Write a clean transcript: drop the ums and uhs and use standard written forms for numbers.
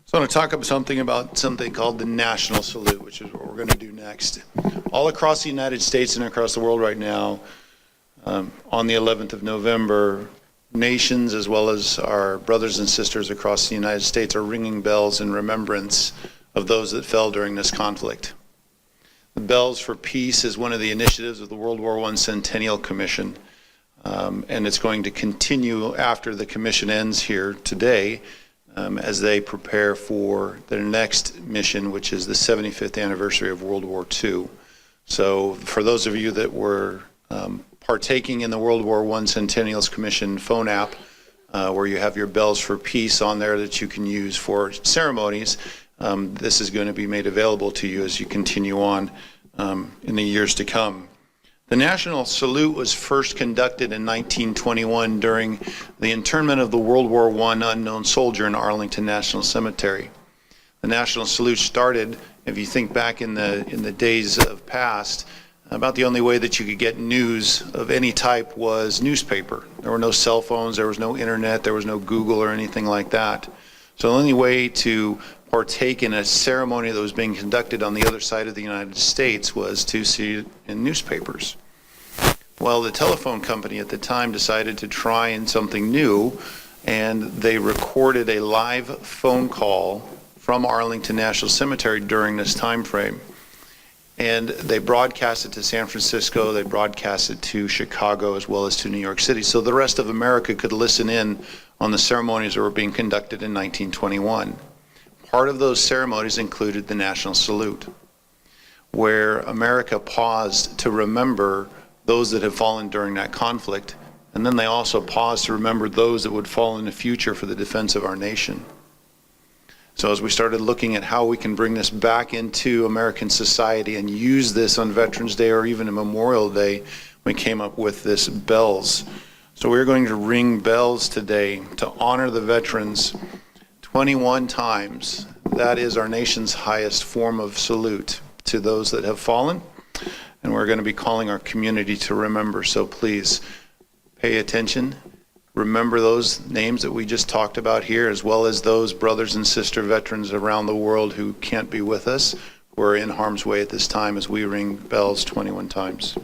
So I want to talk about something called the National Salute, which is what we're going to do next. All across the United States and across the world right now, on the 11th of November, nations as well as our brothers and sisters across the United States are ringing bells in remembrance of those that fell during this conflict. The Bells for Peace is one of the initiatives of the World War I Centennial Commission, and it's going to continue after the commission ends here today, as they prepare for their next mission, which is the 75th anniversary of World War II. So for those of you that were partaking in the World War I Centennials Commission phone app, where you have your Bells for Peace on there that you can use for ceremonies, this is going to be made available to you as you continue on in the years to come. The National Salute was first conducted in 1921 during the internment of the World War I unknown soldier in Arlington National Cemetery. The National Salute started, if you think back in the days of past, about the only way that you could get news of any type was newspaper. There were no cell phones, there was no internet, there was no Google or anything like that. So the only way to partake in a ceremony that was being conducted on the other side of the United States was to see it in newspapers. Well, the telephone company at the time decided to try in something new, and they recorded a live phone call from Arlington National Cemetery during this time frame. And they broadcast it to San Francisco, they broadcast it to Chicago as well as to New York City, so the rest of America could listen in on the ceremonies that were being conducted in 1921. Part of those ceremonies included the National Salute, where America paused to remember those that had fallen during that conflict, and then they also paused to remember those that would fall in the future for the defense of our nation. So as we started looking at how we can bring this back into American society and use this on Veterans Day or even a Memorial Day, we came up with this bells. So we're going to ring bells today to honor the veterans 21 times. That is our nation's highest form of salute to those that have fallen. And we're going to be calling our community to remember. So please pay attention. Remember those names that we just talked about here, as well as those brothers and sister veterans around the world who can't be with us, who are in harm's way at this time as we ring bells 21 times.